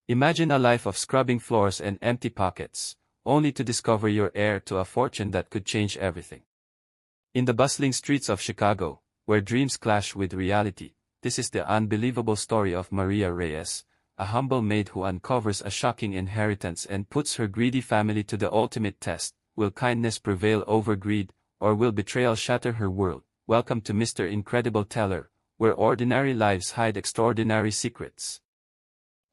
Imagine a life of scrubbing floors and empty pockets, only to discover you're heir to a fortune that could change everything. In the bustling streets of Chicago, where dreams clash with reality, this is the unbelievable story of Maria Reyes, a humble maid who uncovers a shocking inheritance and puts her greedy family to the ultimate test. Will kindness prevail over greed, or will betrayal shatter her world? Welcome to Mr. Incredible Teller, where ordinary lives hide extraordinary secrets.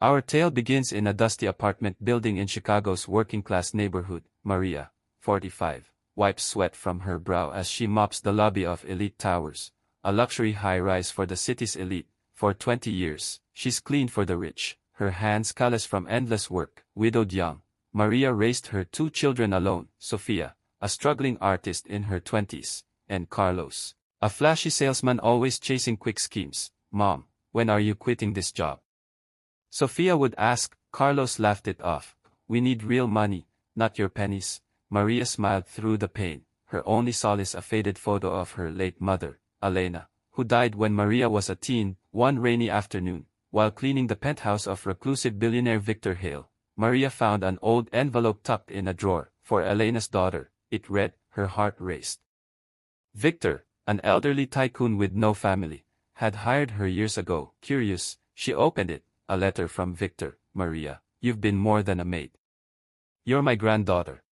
Our tale begins in a dusty apartment building in Chicago's working-class neighborhood. Maria, 45, wipes sweat from her brow as she mops the lobby of Elite Towers, a luxury high-rise for the city's elite. For 20 years, she's cleaned for the rich, her hands callous from endless work. Widowed young, Maria raised her 2 children alone, Sofia, a struggling artist in her 20s, and Carlos, a flashy salesman always chasing quick schemes. Mom, when are you quitting this job? Sofia would ask. Carlos laughed it off. We need real money, not your pennies. Maria smiled through the pain, her only solace a faded photo of her late mother, Elena, who died when Maria was a teen. One rainy afternoon, while cleaning the penthouse of reclusive billionaire Victor Hale, Maria found an old envelope tucked in a drawer. For Elena's daughter, it read. Her heart raced. Victor, an elderly tycoon with no family, had hired her years ago. Curious, she opened it. A letter from Victor. Maria, you've been more than a maid. You're my granddaughter.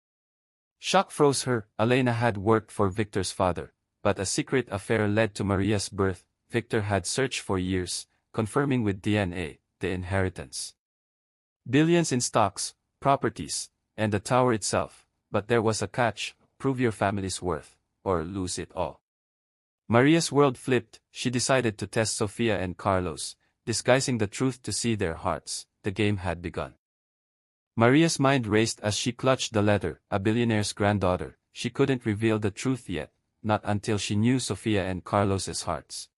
Shock froze her. Elena had worked for Victor's father, but a secret affair led to Maria's birth. Victor had searched for years, confirming with DNA, the inheritance. Billions in stocks, properties, and the tower itself, but there was a catch: prove your family's worth, or lose it all. Maria's world flipped. She decided to test Sofia and Carlos, disguising the truth to see their hearts. The game had begun. Maria's mind raced as she clutched the letter. A billionaire's granddaughter. She couldn't reveal the truth yet, not until she knew Sofia and Carlos's hearts.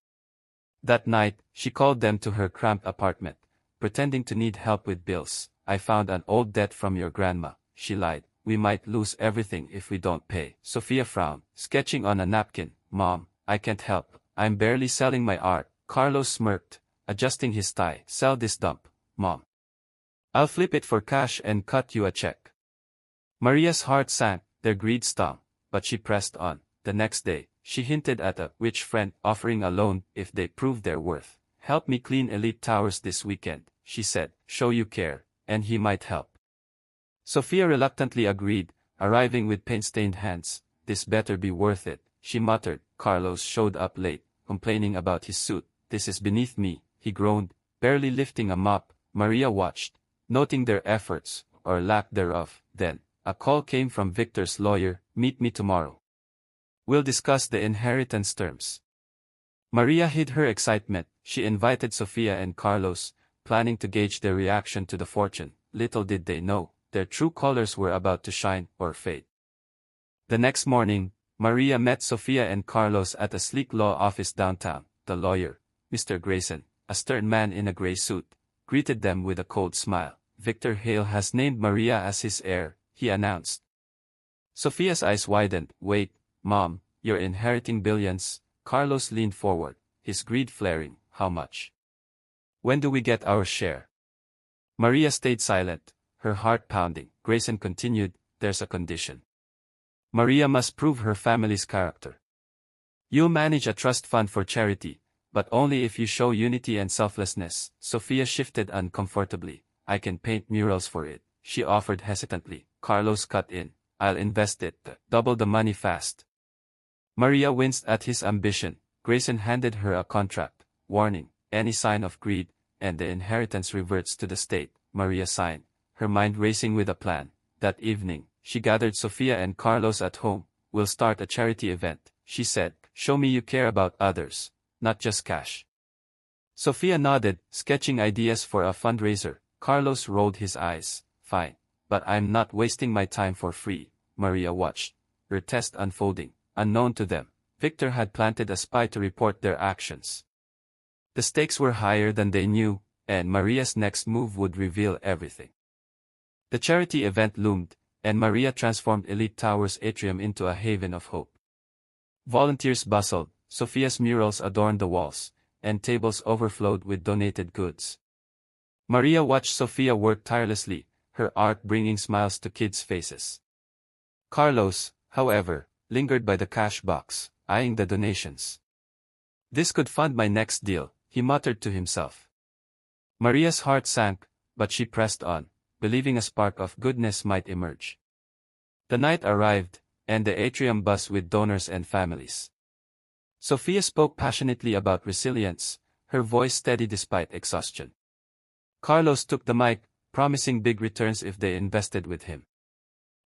That night, she called them to her cramped apartment, pretending to need help with bills. I found an old debt from your grandma, she lied. We might lose everything if we don't pay. Sofia frowned, sketching on a napkin. Mom, I can't help. I'm barely selling my art. Carlos smirked, adjusting his tie. Sell this dump, Mom. I'll flip it for cash and cut you a check. Maria's heart sank. Their greed stung, but she pressed on. The next day, she hinted at a rich friend, offering a loan if they proved their worth. Help me clean Elite Towers this weekend, she said. Show you care, and he might help. Sofia reluctantly agreed, arriving with paint-stained hands. This better be worth it, she muttered. Carlos showed up late, complaining about his suit. This is beneath me, he groaned, barely lifting a mop. Maria watched, noting their efforts, or lack thereof. Then, a call came from Victor's lawyer. Meet me tomorrow. We'll discuss the inheritance terms. Maria hid her excitement. She invited Sofia and Carlos, planning to gauge their reaction to the fortune. Little did they know, their true colors were about to shine or fade. The next morning, Maria met Sofia and Carlos at a sleek law office downtown. The lawyer, Mr. Grayson, a stern man in a gray suit, greeted them with a cold smile. Victor Hale has named Maria as his heir, he announced. Sofia's eyes widened. Wait, Mom, you're inheriting billions? Carlos leaned forward, his greed flaring. How much? When do we get our share? Maria stayed silent, her heart pounding. Grayson continued, there's a condition. Maria must prove her family's character. You'll manage a trust fund for charity, but only if you show unity and selflessness. Sofia shifted uncomfortably. I can paint murals for it, she offered hesitantly. Carlos cut in. I'll invest it, double the money fast. Maria winced at his ambition. Grayson handed her a contract, warning, any sign of greed, and the inheritance reverts to the state. Maria signed, her mind racing with a plan. That evening, she gathered Sofia and Carlos at home. We'll start a charity event, she said. Show me you care about others, not just cash. Sofia nodded, sketching ideas for a fundraiser. Carlos rolled his eyes. Fine, but I'm not wasting my time for free. Maria watched, her test unfolding. Unknown to them, Victor had planted a spy to report their actions. The stakes were higher than they knew, and Maria's next move would reveal everything. The charity event loomed, and Maria transformed Elite Tower's atrium into a haven of hope. Volunteers bustled, Sofia's murals adorned the walls, and tables overflowed with donated goods. Maria watched Sofia work tirelessly, her art bringing smiles to kids' faces. Carlos, however, lingered by the cash box, eyeing the donations. This could fund my next deal, he muttered to himself. Maria's heart sank, but she pressed on, believing a spark of goodness might emerge. The night arrived, and the atrium buzzed with donors and families. Sofia spoke passionately about resilience, her voice steady despite exhaustion. Carlos took the mic, promising big returns if they invested with him.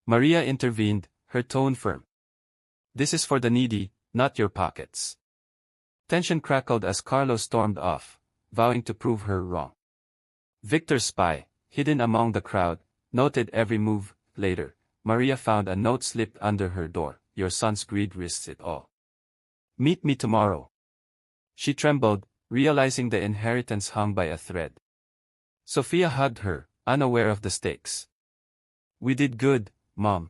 Maria intervened, her tone firm. This is for the needy, not your pockets. Tension crackled as Carlos stormed off, vowing to prove her wrong. Victor's spy, hidden among the crowd, noted every move. Later, Maria found a note slipped under her door. Your son's greed risks it all. Meet me tomorrow. She trembled, realizing the inheritance hung by a thread. Sofia hugged her, unaware of the stakes. We did good, Mom.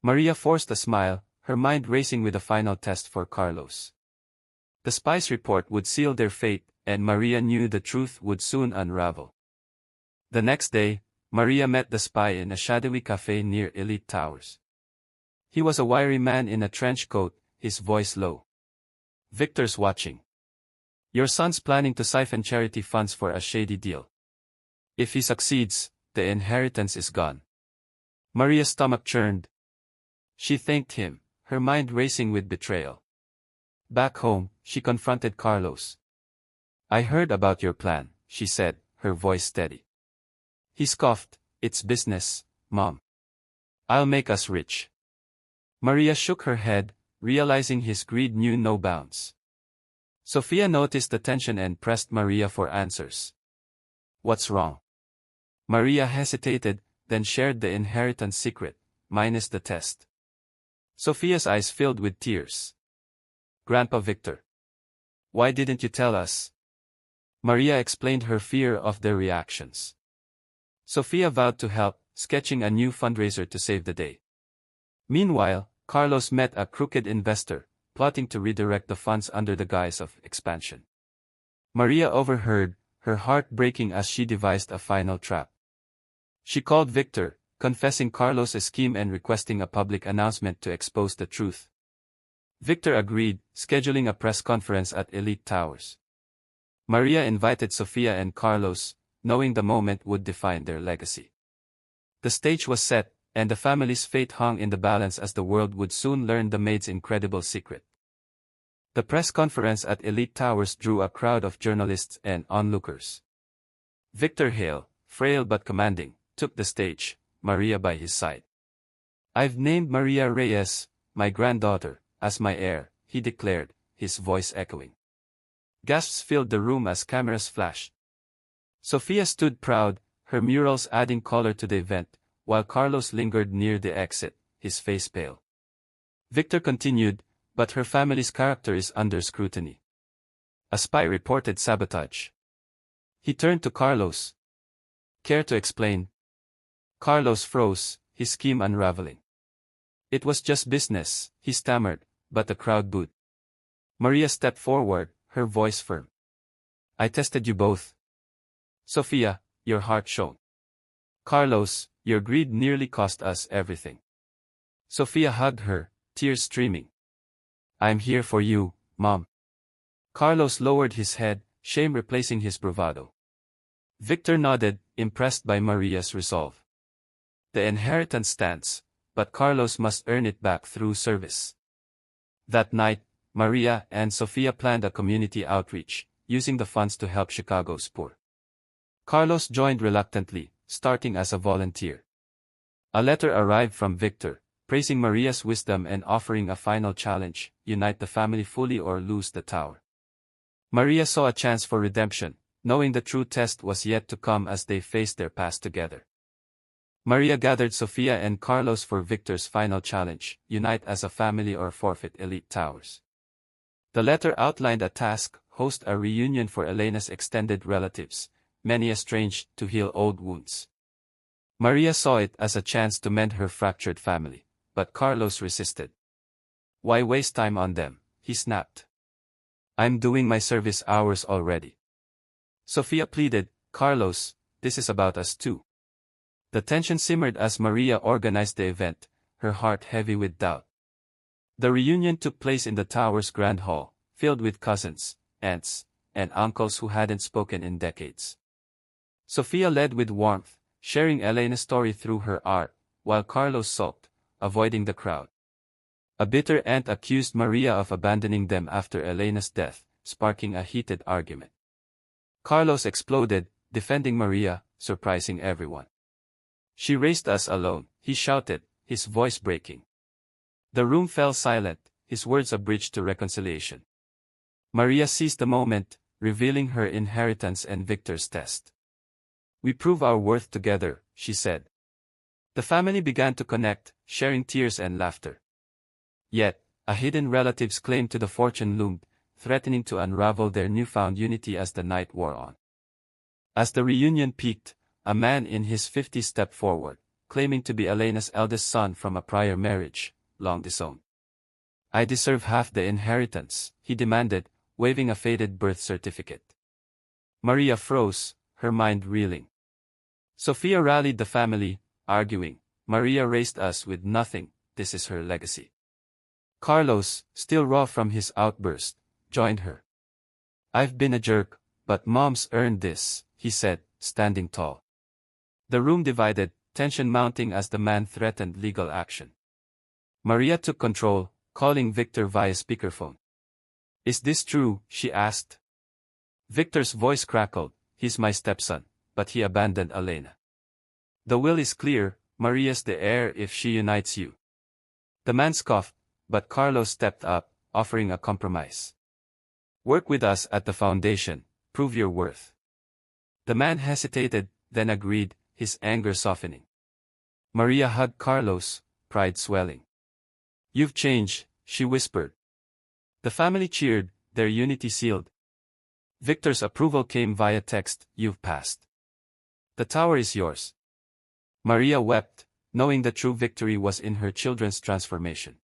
Maria forced a smile, her mind racing with a final test for Carlos. The spy's report would seal their fate, and Maria knew the truth would soon unravel. The next day, Maria met the spy in a shadowy cafe near Elite Towers. He was a wiry man in a trench coat, his voice low. Victor's watching. Your son's planning to siphon charity funds for a shady deal. If he succeeds, the inheritance is gone. Maria's stomach churned. She thanked him, her mind racing with betrayal. Back home, she confronted Carlos. I heard about your plan, she said, her voice steady. He scoffed, it's business, Mom. I'll make us rich. Maria shook her head, realizing his greed knew no bounds. Sofia noticed the tension and pressed Maria for answers. What's wrong? Maria hesitated, then shared the inheritance secret, minus the test. Sofia's eyes filled with tears. Grandpa Victor. Why didn't you tell us? Maria explained her fear of their reactions. Sofia vowed to help, sketching a new fundraiser to save the day. Meanwhile, Carlos met a crooked investor, plotting to redirect the funds under the guise of expansion. Maria overheard, her heart breaking as she devised a final trap. She called Victor, confessing Carlos' scheme and requesting a public announcement to expose the truth. Victor agreed, scheduling a press conference at Elite Towers. Maria invited Sofia and Carlos, knowing the moment would define their legacy. The stage was set, and the family's fate hung in the balance as the world would soon learn the maid's incredible secret. The press conference at Elite Towers drew a crowd of journalists and onlookers. Victor Hale, frail but commanding, took the stage, Maria by his side. I've named Maria Reyes, my granddaughter, as my heir, he declared, his voice echoing. Gasps filled the room as cameras flashed. Sofia stood proud, her murals adding color to the event, while Carlos lingered near the exit, his face pale. Victor continued, but her family's character is under scrutiny. A spy reported sabotage. He turned to Carlos. Care to explain? Carlos froze, his scheme unraveling. It was just business, he stammered, but the crowd booed. Maria stepped forward, her voice firm. I tested you both. Sofia, your heart shone. Carlos, your greed nearly cost us everything. Sofia hugged her, tears streaming. I'm here for you, Mom. Carlos lowered his head, shame replacing his bravado. Victor nodded, impressed by Maria's resolve. The inheritance stands, but Carlos must earn it back through service. That night, Maria and Sofia planned a community outreach, using the funds to help Chicago's poor. Carlos joined reluctantly, starting as a volunteer. A letter arrived from Victor, praising Maria's wisdom and offering a final challenge: unite the family fully or lose the tower. Maria saw a chance for redemption, knowing the true test was yet to come as they faced their past together. Maria gathered Sofia and Carlos for Victor's final challenge: unite as a family or forfeit Elite Towers. The letter outlined a task: host a reunion for Elena's extended relatives, many estranged, to heal old wounds. Maria saw it as a chance to mend her fractured family, but Carlos resisted. Why waste time on them? He snapped. I'm doing my service hours already. Sofia pleaded, Carlos, this is about us too. The tension simmered as Maria organized the event, her heart heavy with doubt. The reunion took place in the tower's grand hall, filled with cousins, aunts, and uncles who hadn't spoken in decades. Sofia led with warmth, sharing Elena's story through her art, while Carlos sulked, avoiding the crowd. A bitter aunt accused Maria of abandoning them after Elena's death, sparking a heated argument. Carlos exploded, defending Maria, surprising everyone. "She raised us alone," he shouted, his voice breaking. The room fell silent, his words a bridge to reconciliation. Maria seized the moment, revealing her inheritance and Victor's test. "We prove our worth together," she said. The family began to connect, sharing tears and laughter. Yet, a hidden relative's claim to the fortune loomed, threatening to unravel their newfound unity as the night wore on. As the reunion peaked, a man in his 50s stepped forward, claiming to be Elena's eldest son from a prior marriage, long disowned. "I deserve half the inheritance," he demanded, waving a faded birth certificate. Maria froze, her mind reeling. Sofia rallied the family, arguing, "Maria raised us with nothing, this is her legacy." Carlos, still raw from his outburst, joined her. "I've been a jerk, but Mom's earned this," he said, standing tall. The room divided, tension mounting as the man threatened legal action. Maria took control, calling Victor via speakerphone. "Is this true?" she asked. Victor's voice crackled, "He's my stepson, but he abandoned Elena. The will is clear, Maria's the heir if she unites you." The man scoffed, but Carlos stepped up, offering a compromise. "Work with us at the foundation, prove your worth." The man hesitated, then agreed, his anger softening. Maria hugged Carlos, pride swelling. "You've changed," she whispered. The family cheered, their unity sealed. Victor's approval came via text, "You've passed. The tower is yours." Maria wept, knowing the true victory was in her children's transformation.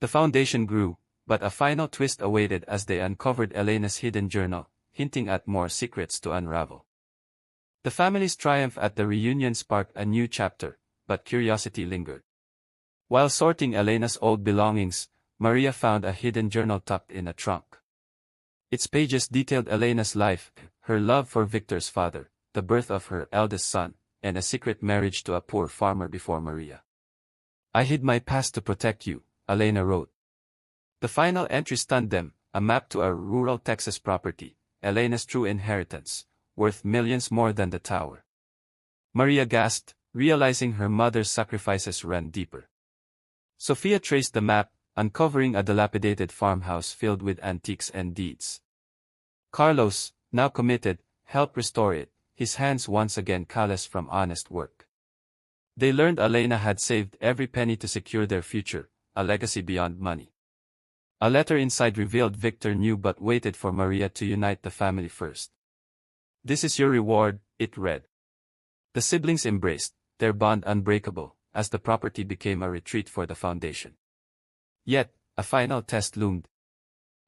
The foundation grew, but a final twist awaited as they uncovered Elena's hidden journal, hinting at more secrets to unravel. The family's triumph at the reunion sparked a new chapter, but curiosity lingered. While sorting Elena's old belongings, Maria found a hidden journal tucked in a trunk. Its pages detailed Elena's life, her love for Victor's father, the birth of her eldest son, and a secret marriage to a poor farmer before Maria. "I hid my past to protect you," Elena wrote. The final entry stunned them, a map to a rural Texas property, Elena's true inheritance, worth millions more than the tower. Maria gasped, realizing her mother's sacrifices ran deeper. Sofia traced the map, uncovering a dilapidated farmhouse filled with antiques and deeds. Carlos, now committed, helped restore it, his hands once again callous from honest work. They learned Elena had saved every penny to secure their future, a legacy beyond money. A letter inside revealed Victor knew but waited for Maria to unite the family first. "This is your reward," it read. The siblings embraced, their bond unbreakable, as the property became a retreat for the foundation. Yet, a final test loomed.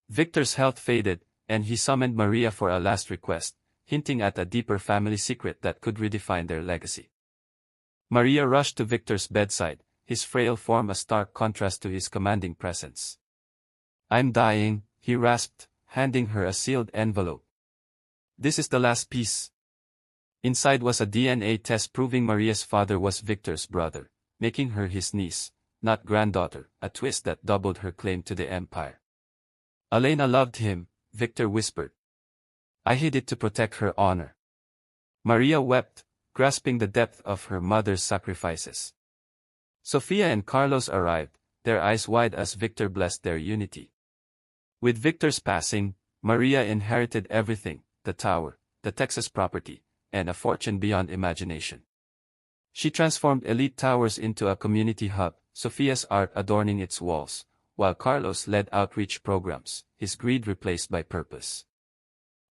Victor's health faded, and he summoned Maria for a last request, hinting at a deeper family secret that could redefine their legacy. Maria rushed to Victor's bedside, his frail form a stark contrast to his commanding presence. "I'm dying," he rasped, handing her a sealed envelope. "This is the last piece." Inside was a DNA test proving Maria's father was Victor's brother, making her his niece, not granddaughter, a twist that doubled her claim to the empire. "Elena loved him," Victor whispered. "I hid it to protect her honor." Maria wept, grasping the depth of her mother's sacrifices. Sofia and Carlos arrived, their eyes wide as Victor blessed their unity. With Victor's passing, Maria inherited everything, the tower, the Texas property, and a fortune beyond imagination. She transformed elite towers into a community hub, Sofia's art adorning its walls, while Carlos led outreach programs, his greed replaced by purpose.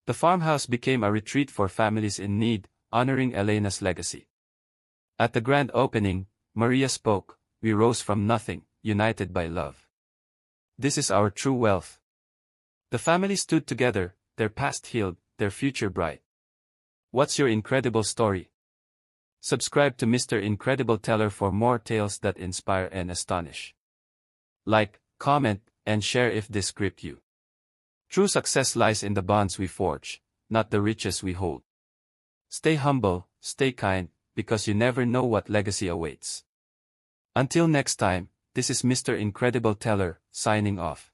The farmhouse became a retreat for families in need, honoring Elena's legacy. At the grand opening, Maria spoke, "We rose from nothing, united by love. This is our true wealth." The family stood together, their past healed, their future bright. What's your incredible story? Subscribe to Mr. Incredible Teller for more tales that inspire and astonish. Like, comment, and share if this gripped you. True success lies in the bonds we forge, not the riches we hold. Stay humble, stay kind, because you never know what legacy awaits. Until next time, this is Mr. Incredible Teller, signing off.